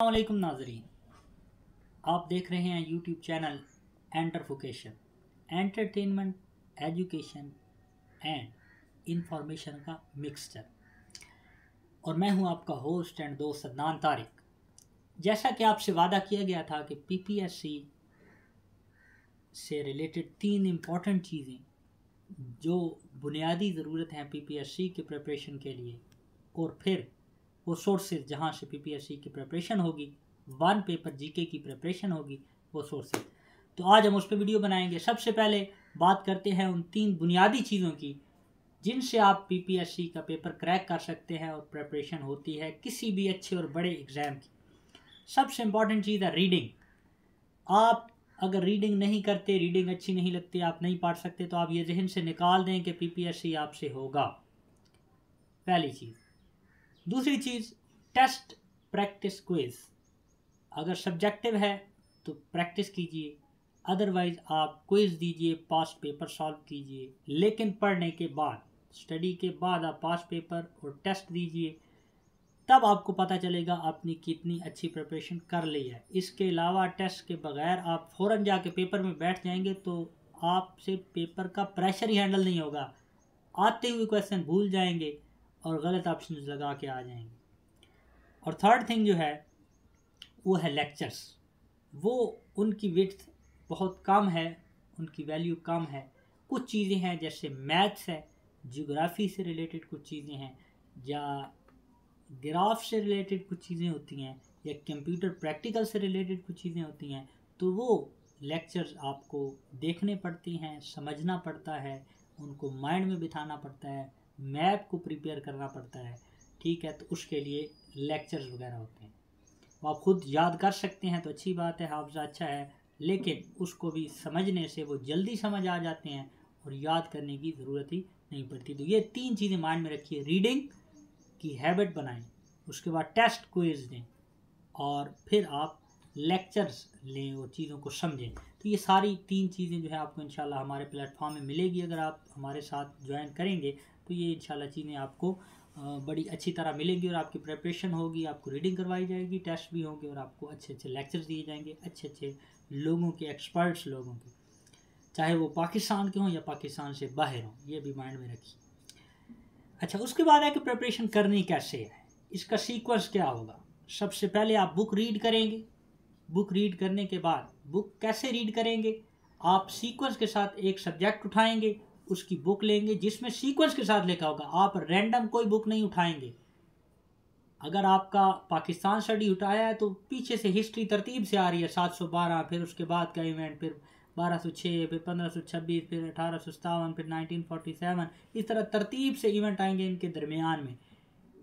अस्सलामुअलैकुम नाजरीन, आप देख रहे हैं YouTube channel Enterfocation, entertainment, education and information का मिक्सचर। और मैं हूं आपका होस्ट एंड दोस्त अदनान तारिक। जैसा कि आपसे वादा किया गया था कि पीपीएससी से रिलेटेड 3 इम्पॉर्टेंट चीज़ें जो बुनियादी ज़रूरत हैं पीपीएससी के प्रिपरेशन के लिए, और फिर वो सोर्सेज जहाँ से पीपीएससी की प्रिपरेशन होगी, 1 पेपर जीके की प्रिपरेशन होगी, वो सोर्सेज। तो आज हम उस पर वीडियो बनाएंगे। सबसे पहले बात करते हैं उन 3 बुनियादी चीज़ों की जिनसे आप पीपीएससी का पेपर क्रैक कर सकते हैं और प्रिपरेशन होती है किसी भी अच्छे और बड़े एग्ज़ाम की। सबसे इम्पॉर्टेंट चीज़ है रीडिंग। आप अगर रीडिंग नहीं करते, रीडिंग अच्छी नहीं लगती, आप नहीं पढ़ सकते, तो आप ये जहन से निकाल दें कि पीपीएससी आपसे होगा। पहली चीज़। दूसरी चीज़, टेस्ट प्रैक्टिस क्विज। अगर सब्जेक्टिव है तो प्रैक्टिस कीजिए, अदरवाइज आप क्विज दीजिए, पास्ट पेपर सॉल्व कीजिए। लेकिन पढ़ने के बाद, स्टडी के बाद आप पास्ट पेपर और टेस्ट दीजिए, तब आपको पता चलेगा आपने कितनी अच्छी प्रिपरेशन कर ली है। इसके अलावा टेस्ट के बगैर आप फ़ौरन जाके पेपर में बैठ जाएंगे तो आपसे पेपर का प्रेशर ही हैंडल नहीं होगा। आते हुए क्वेश्चन भूल जाएंगे और गलत ऑप्शन लगा के आ जाएंगे। और थर्ड थिंग जो है वो है लेक्चर्स। वो उनकी विड्थ बहुत कम है, उनकी वैल्यू कम है। कुछ चीज़ें हैं जैसे मैथ्स है, ज्योग्राफी से रिलेटेड कुछ चीज़ें हैं, या ग्राफ से रिलेटेड कुछ चीज़ें होती हैं, या कंप्यूटर प्रैक्टिकल से रिलेटेड कुछ चीज़ें होती हैं। तो वो लेक्चर्स आपको देखने पड़ती हैं, समझना पड़ता है, उनको माइंड में बिठाना पड़ता है, मैप को प्रिपेयर करना पड़ता है। ठीक है, तो उसके लिए लेक्चर्स वगैरह होते हैं। आप खुद याद कर सकते हैं तो अच्छी बात है, हाफजा अच्छा है, लेकिन उसको भी समझने से वो जल्दी समझ आ जाते हैं और याद करने की ज़रूरत ही नहीं पड़ती। तो ये 3 चीज़ें माइंड में रखिए। रीडिंग की हैबिट बनाएं, उसके बाद टेस्ट क्विज दें, और फिर आप लेक्चर्स लें और चीज़ों को समझें। तो ये सारी 3 चीज़ें जो है आपको इंशाल्लाह हमारे प्लेटफॉर्म में मिलेगी। अगर आप हमारे साथ ज्वाइन करेंगे तो ये इंशाल्लाह चीज़ें आपको बड़ी अच्छी तरह मिलेंगी और आपकी प्रिपरेशन होगी, आपको रीडिंग करवाई जाएगी, टेस्ट भी होंगे और आपको अच्छे अच्छे लेक्चर्स दिए जाएंगे, अच्छे अच्छे लोगों के, एक्सपर्ट्स लोगों के, चाहे वो पाकिस्तान के हों या पाकिस्तान से बाहर हों। ये भी माइंड में रखिए। अच्छा, उसके बाद है कि प्रिपरेशन करनी कैसे है, इसका सीक्वेंस क्या होगा। सबसे पहले आप बुक रीड करेंगे। बुक रीड करने के बाद, बुक कैसे रीड करेंगे, आप सीक्वेंस के साथ एक सब्जेक्ट उठाएंगे, उसकी बुक लेंगे जिसमें सीक्वेंस के साथ लिखा होगा। आप रैंडम कोई बुक नहीं उठाएंगे। अगर आपका पाकिस्तान स्टडी उठाया है तो पीछे से हिस्ट्री तरतीब से आ रही है, 712, फिर उसके बाद का इवेंट, फिर 1206, फिर 1526, फिर 1857, फिर 1947, इस तरह तरतीब से इवेंट आएंगे इनके दरमियान में।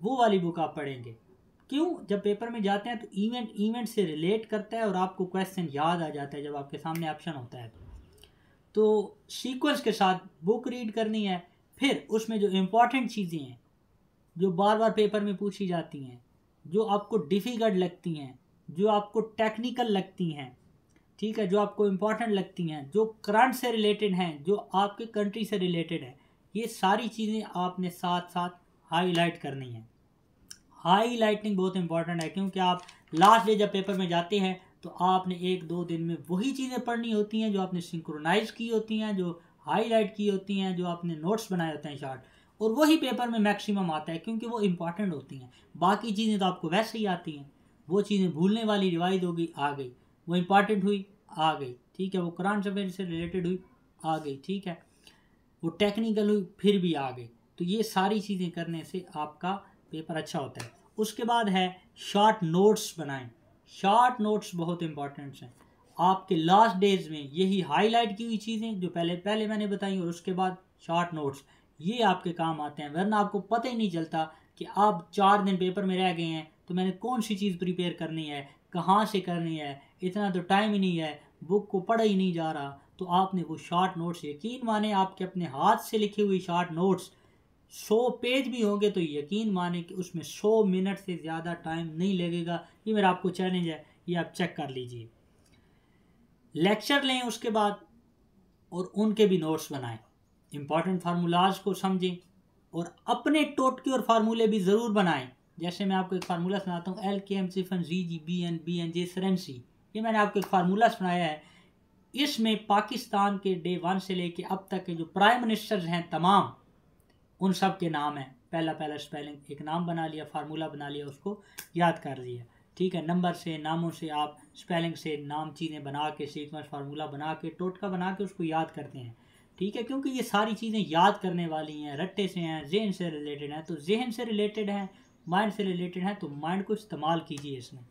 वो वाली बुक आप पढ़ेंगे। क्यों? जब पेपर में जाते हैं तो इवेंट से रिलेट करता है और आपको क्वेश्चन याद आ जाता है जब आपके सामने ऑप्शन होता है। तो सीक्वेंस के साथ बुक रीड करनी है। फिर उसमें जो इम्पोर्टेंट चीज़ें हैं, जो बार बार पेपर में पूछी जाती हैं, जो आपको डिफ़िकल्ट लगती हैं, जो आपको टेक्निकल लगती हैं, ठीक है, जो आपको इम्पोर्टेंट लगती हैं, जो करंट से रिलेटेड हैं, जो आपके कंट्री से रिलेटेड है, ये सारी चीज़ें आपने साथ साथ हाईलाइट करनी है। हाईलाइटिंग बहुत इंपॉर्टेंट है, क्योंकि आप लास्ट डे जब पेपर में जाते हैं तो आपने 1-2 दिन में वही चीज़ें पढ़नी होती हैं जो आपने सिंक्रोनाइज की होती हैं, जो हाईलाइट की होती हैं, जो आपने नोट्स बनाए होते हैं शार्ट, और वही पेपर में मैक्सिमम आता है क्योंकि वो इंपॉर्टेंट होती हैं। बाकी चीज़ें तो आपको वैसे ही आती हैं। वो चीज़ें भूलने वाली, रिवाइज होगी, आ गई। वो इंपॉर्टेंट हुई, आ गई, ठीक है। वो करंट अफेयर से रिलेटेड हुई, आ गई, ठीक है। वो टेक्निकल हुई, फिर भी आ गई। तो ये सारी चीज़ें करने से आपका पेपर अच्छा होता है। उसके बाद है शॉर्ट नोट्स बनाएं। शॉर्ट नोट्स बहुत इंपॉर्टेंट हैं। आपके लास्ट डेज में यही हाईलाइट की हुई चीज़ें जो पहले मैंने बताई, और उसके बाद शॉर्ट नोट्स, ये आपके काम आते हैं। वरना आपको पता ही नहीं चलता कि आप 4 दिन पेपर में रह गए हैं तो मैंने कौन सी चीज़ प्रिपेयर करनी है, कहाँ से करनी है, इतना तो टाइम ही नहीं है, बुक को पढ़ा ही नहीं जा रहा। तो आपने वो शॉर्ट नोट्स, यकीन माने आपके अपने हाथ से लिखी हुई शॉर्ट नोट्स 100 पेज भी होंगे तो यकीन माने कि उसमें 100 मिनट से ज़्यादा टाइम नहीं लगेगा। ये मेरा आपको चैलेंज है, ये आप चेक कर लीजिए। लेक्चर लें उसके बाद और उनके भी नोट्स बनाएं। इंपॉर्टेंट फार्मूलाज को समझें और अपने टोटके और फार्मूले भी ज़रूर बनाएं। जैसे मैं आपको एक फार्मूला सुनाता हूँ, LKM chiffon ZG BN BNJ सरेंसी, ये मैंने आपको एक फार्मूला सुनाया है। इसमें पाकिस्तान के डे 1 से लेके अब तक के जो प्राइम मिनिस्टर्स हैं तमाम, उन सब के नाम हैं। पहला पहला स्पेलिंग एक नाम बना लिया, फार्मूला बना लिया, उसको याद कर लिया, ठीक है। नंबर से, नामों से, आप स्पेलिंग से नाम चीज़ें बना के, सीक्वेंस फार्मूला बना के, टोटका बना के उसको याद करते हैं, ठीक है। क्योंकि ये सारी चीज़ें याद करने वाली हैं, रट्टे से हैं, जहन से रिलेटेड हैं। तो जहन से रिलेटेड हैं, माइंड से रिलेटेड हैं, तो माइंड को इस्तेमाल कीजिए इसमें।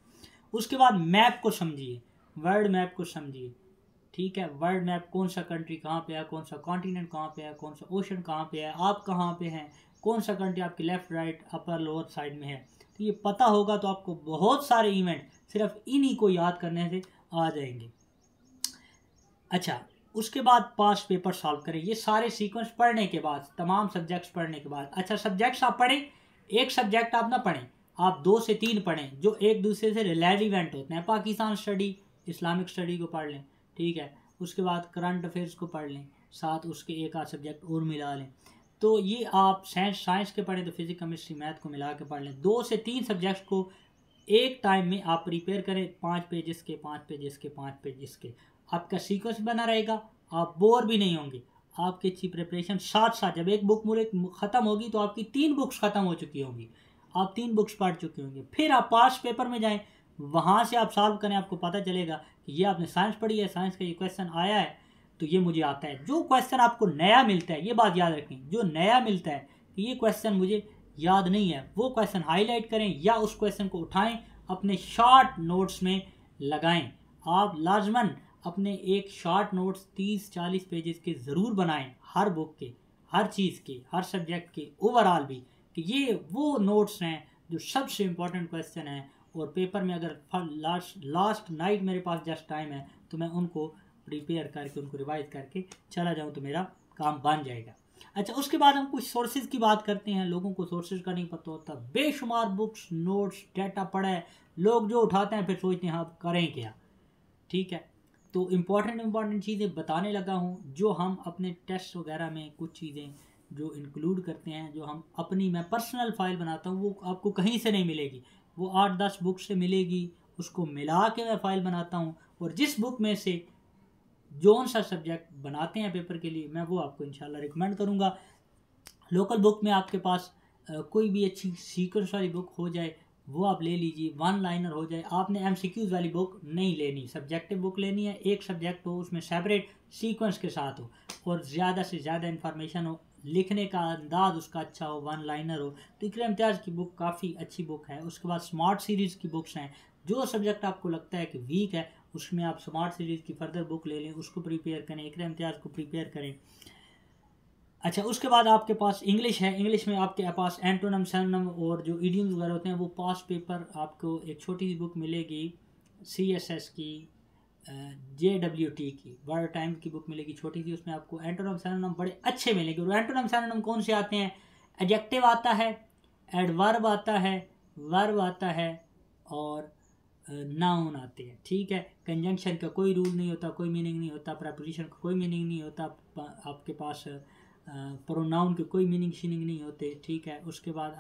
उसके बाद मैप को समझिए, वर्ल्ड मैप को समझिए, ठीक है। वर्ल्ड मैप, कौन सा कंट्री कहाँ पे है, कौन सा कॉन्टिनेंट कहाँ पे है, कौन सा ओशन कहाँ पे है, आप कहाँ पे हैं, कौन सा कंट्री आपकी left right upper lower side में है। तो ये पता होगा तो आपको बहुत सारे इवेंट सिर्फ इन्हीं को याद करने से आ जाएंगे। अच्छा, उसके बाद 5 पेपर सॉल्व करें, ये सारे सीक्वेंस पढ़ने के बाद, तमाम सब्जेक्ट्स पढ़ने के बाद। अच्छा, सब्जेक्ट्स आप पढ़ें, एक सब्जेक्ट आप ना पढ़ें, आप 2 से 3 पढ़ें जो एक दूसरे से रिलेवेंट होते हैं। पाकिस्तान स्टडी, इस्लामिक स्टडी को पढ़ लें, ठीक है। उसके बाद करंट अफेयर्स को पढ़ लें, साथ उसके एक आध सब्जेक्ट और मिला लें। तो ये आप साइंस के पढ़ें तो फिजिक्स केमिस्ट्री मैथ को मिला के पढ़ लें। 2 से 3 सब्जेक्ट्स को एक टाइम में आप प्रिपेयर करें, 5 पेजेस के 5 पेजेस के 5 पेजेस के। आपका सीक्वेंस बना रहेगा, आप बोर भी नहीं होंगे। आपकी अच्छी प्रिपरेशन साथ साथ, जब एक बुक मुझे ख़त्म होगी तो आपकी 3 बुक्स ख़त्म हो चुकी होंगी, आप 3 बुक्स पढ़ चुके होंगे। फिर आप पास पेपर में जाएं, वहाँ से आप सॉल्व करें, आपको पता चलेगा कि ये आपने साइंस पढ़ी है, साइंस का ये क्वेश्चन आया है तो ये मुझे आता है। जो क्वेश्चन आपको नया मिलता है, ये बात याद रखें, जो नया मिलता है कि ये क्वेश्चन मुझे याद नहीं है, वो क्वेश्चन हाईलाइट करें या उस क्वेश्चन को उठाएं, अपने शॉर्ट नोट्स में लगाएं। आप लाजमन अपने एक शॉर्ट नोट्स 30-40 पेजेस के ज़रूर बनाएं, हर बुक के, हर चीज़ के, हर सब्जेक्ट के, ओवरऑल भी, कि ये वो नोट्स हैं जो सबसे इम्पोर्टेंट क्वेश्चन हैं। और पेपर में अगर लास्ट नाइट मेरे पास जस्ट टाइम है तो मैं उनको प्रिपेयर करके, उनको रिवाइज करके चला जाऊँ तो मेरा काम बन जाएगा। अच्छा, उसके बाद हम कुछ सोर्सेज की बात करते हैं। लोगों को सोर्सेज का नहीं पता होता, बेशुमार बुक्स, नोट्स, डाटा पड़ा है, लोग जो उठाते हैं फिर सोचते हैं आप करें क्या, ठीक है। तो इम्पॉर्टेंट चीज़ें बताने लगा हूँ जो हम अपने टेस्ट वगैरह में कुछ चीज़ें जो इंक्लूड करते हैं, जो हम अपनी, मैं पर्सनल फाइल बनाता हूँ, वो आपको कहीं से नहीं मिलेगी, वो 8-10 बुक से मिलेगी, उसको मिला के मैं फ़ाइल बनाता हूँ। और जिस बुक में से जौन सा सब्जेक्ट बनाते हैं पेपर के लिए, मैं वो आपको इंशाल्लाह रिकमेंड करूँगा। लोकल बुक में आपके पास कोई भी अच्छी सीक्वेंस वाली बुक हो जाए वो आप ले लीजिए, 1 लाइनर हो जाए। आपने MCQs वाली बुक नहीं लेनी, सब्जेक्टिव बुक लेनी है, एक सब्जेक्ट हो, उसमें सेपरेट सीक्वेंस के साथ हो और ज़्यादा से ज़्यादा इन्फॉर्मेशन हो, लिखने का अंदाज उसका अच्छा हो, 1 लाइनर हो। तो इकरा इम्तियाज़ की बुक काफ़ी अच्छी बुक है। उसके बाद स्मार्ट सीरीज़ की बुक्स हैं, जो सब्जेक्ट आपको लगता है कि वीक है उसमें आप स्मार्ट सीरीज़ की फर्दर बुक ले लें, उसको प्रिपेयर करें, इकरा इम्तियाज़ को प्रिपेयर करें। अच्छा, उसके बाद आपके पास इंग्लिश है। इंग्लिश में आपके पास एंटोनम, सिनोनिम और जो इडियम्स वगैरह होते हैं वो पास पेपर आपको एक छोटी सी बुक मिलेगी, CSS की, JWT की, वर्ड टाइम की बुक मिलेगी छोटी सी। उसमें आपको एंटोनम सिनोनिम बड़े अच्छे मिलेंगे। और एंटोनम सिनोनिम कौन से आते हैं? एडजेक्टिव आता है, एडवर्ब आता है, वर्ब आता है और नाउन आते हैं, ठीक है। कंजंक्शन का कोई रूल नहीं होता, कोई मीनिंग नहीं होता, प्रपोजिशन का कोई मीनिंग नहीं होता, आपके पास प्रोनाउन के कोई मीनिंग शीनिंग नहीं होते, ठीक है। उसके बाद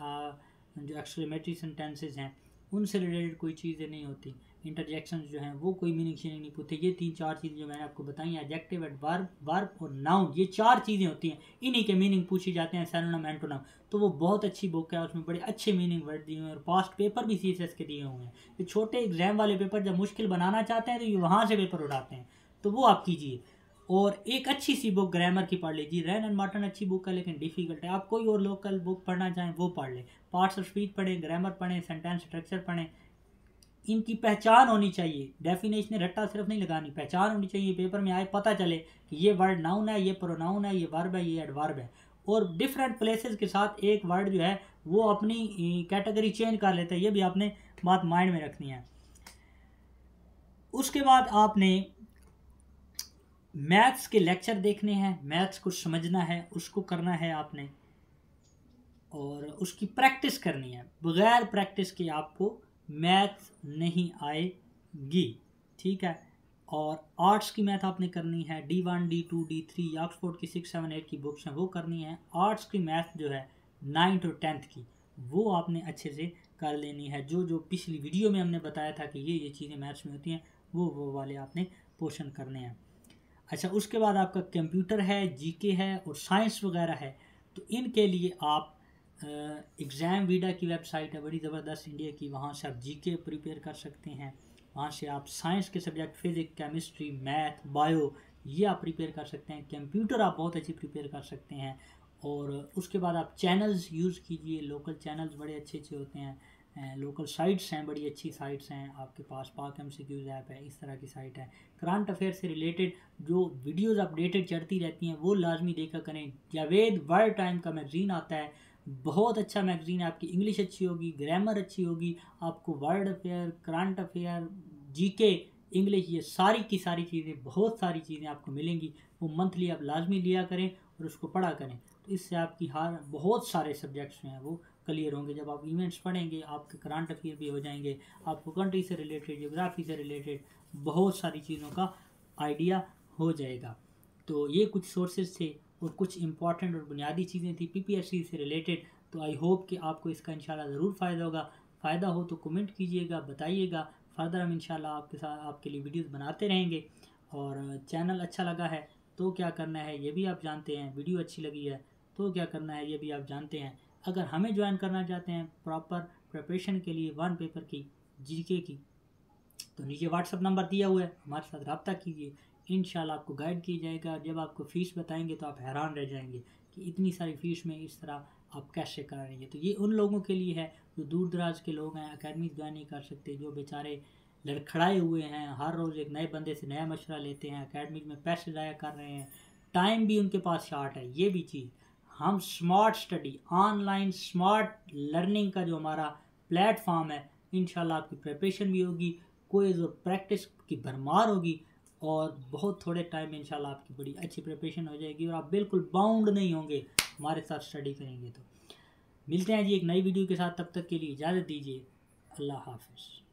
जो एक्सक्लेमेटरी सेंटेंसेस हैं उनसे रिलेटेड कोई चीज़ें नहीं होती। इंटरजेक्शन जो हैं वो कोई मीनिंग शीनिंग नहीं पूछते। ये 3-4 चीज़ें जो मैंने आपको बताई हैं, एडजेक्टिव, एडवर्ब, वर्ब और नाउन, ये 4 चीज़ें होती हैं, इन्हीं के मीनिंग पूछी जाते हैं, सिनोनिम, एंटोनिम। तो वो बहुत अच्छी बुक है, उसमें बड़े अच्छे मीनिंग वर्ड दिए हुए हैं और पास्ट पेपर भी CSS के दिए हुए हैं। ये छोटे एग्जाम वाले पेपर जब मुश्किल बनाना चाहते हैं तो ये वहाँ से पेपर उठाते हैं, तो वो आप कीजिए। और एक अच्छी सी बुक ग्रामर की पढ़ लीजिए, रैन एंड मार्टन अच्छी बुक है लेकिन डिफ़िकल्ट है। आप कोई और लोकल बुक पढ़ना चाहें वो पढ़ लें, पार्ट्स ऑफ स्पीच पढ़ें, ग्रामर पढ़ें, सेंटेंस स्ट्रक्चर पढ़ें। इनकी पहचान होनी चाहिए, डेफिनेशन रट्टा सिर्फ नहीं लगानी, पहचान होनी चाहिए, पेपर में आए पता चले कि ये वर्ड नाउन है, ये प्रोनाउन है, ये वर्ब है, ये एडवर्ब है। और डिफरेंट प्लेसेस के साथ एक वर्ड जो है वो अपनी कैटेगरी चेंज कर लेता है, ये भी आपने बात माइंड में रखनी है। उसके बाद आपने मैथ्स के लेक्चर देखने हैं, मैथ्स को समझना है, उसको करना है आपने और उसकी प्रैक्टिस करनी है। बगैर प्रैक्टिस के आपको मैथ्स नहीं आएगी, ठीक है। और आर्ट्स की मैथ आपने करनी है, D1 D2 D3 ऑक्सफोर्ड की 6 7 8 की बुक्स हैं वो करनी है। आर्ट्स की मैथ जो है 9th और 10th की वो आपने अच्छे से कर लेनी है। जो जो पिछली वीडियो में हमने बताया था कि ये चीज़ें मैथ्स में होती हैं वो वाले आपने पोर्शन करने हैं। अच्छा, उसके बाद आपका कंप्यूटर है, जीके है और साइंस वगैरह है। तो इनके लिए आप एग्ज़ाम वीडा की वेबसाइट है बड़ी ज़बरदस्त इंडिया की, वहाँ से आप जीके प्रिपेयर कर सकते हैं। वहाँ से आप साइंस के subject physics, chemistry, math, bio ये आप प्रिपेयर कर सकते हैं। कंप्यूटर आप बहुत अच्छी प्रिपेयर कर सकते हैं। और उसके बाद आप चैनल्स यूज़ कीजिए, लोकल चैनल्स बड़े अच्छे अच्छे होते हैं। लोकल साइट्स हैं, बड़ी अच्छी साइट्स हैं आपके पास, पाक MCQs ऐप है, इस तरह की साइट है। करंट अफेयर से रिलेटेड जो वीडियोस अपडेटेड चढ़ती रहती हैं वो लाजमी देखा करें। जावेद वर्ल्ड टाइम का मैगज़ीन आता है, बहुत अच्छा मैगज़ीन है। आपकी इंग्लिश अच्छी होगी, ग्रामर अच्छी होगी, आपको world affair, current affair, GK, English, ये सारी की सारी चीज़ें, बहुत सारी चीज़ें आपको मिलेंगी। वो मंथली आप लाजमी लिया करें और उसको पढ़ा करें। तो इससे आपकी हर बहुत सारे सब्जेक्ट्स हैं वो क्लियर होंगे। जब आप इवेंट्स पढ़ेंगे आपके करंट अफेयर भी हो जाएंगे, आपको कंट्री से रिलेटेड, ज्योग्राफी से रिलेटेड बहुत सारी चीज़ों का आइडिया हो जाएगा। तो ये कुछ सोर्सेज थे और कुछ इंपॉर्टेंट और बुनियादी चीज़ें थी PPSC से रिलेटेड। तो आई होप कि आपको इसका इंशाल्लाह ज़रूर फ़ायदा होगा। फ़ायदा हो तो कमेंट कीजिएगा, बताइएगा। फर्दर हम इंशाल्लाह आपके साथ आपके लिए वीडियोस बनाते रहेंगे। और चैनल अच्छा लगा है तो क्या करना है ये भी आप जानते हैं, वीडियो अच्छी लगी है तो क्या करना है ये भी आप जानते हैं। अगर हमें ज्वाइन करना चाहते हैं प्रॉपर प्रिपरेशन के लिए 1 पेपर की, जीके की, तो नीचे व्हाट्सअप नंबर दिया हुआ है, हमारे साथ रब्ता कीजिए। इंशाल्लाह आपको गाइड किया जाएगा। जब आपको फ़ीस बताएंगे तो आप हैरान रह जाएंगे कि इतनी सारी फ़ीस में इस तरह आप कैसे कराएंगे। तो ये उन लोगों के लिए है जो दूर दराज के लोग हैं, अकेडमी ज्वाइन नहीं कर सकते, जो बेचारे लड़खड़ाए हुए हैं, हर रोज़ एक नए बंदे से नया मशवरा लेते हैं, अकेडमी में पैसे ज़ाया कर रहे हैं, टाइम भी उनके पास शार्ट है। ये भी चीज़ हम smart study, online smart learning का जो हमारा प्लेटफॉर्म है, इंशाल्लाह आपकी प्रिपरेशन भी होगी, कोई जो प्रैक्टिस की भरमार होगी और बहुत थोड़े टाइम में इंशाल्लाह आपकी बड़ी अच्छी प्रिपरेशन हो जाएगी और आप बिल्कुल बाउंड नहीं होंगे हमारे साथ स्टडी करेंगे। तो मिलते हैं जी एक नई वीडियो के साथ, तब तक के लिए इजाज़त दीजिए। अल्लाह हाफ़िज़।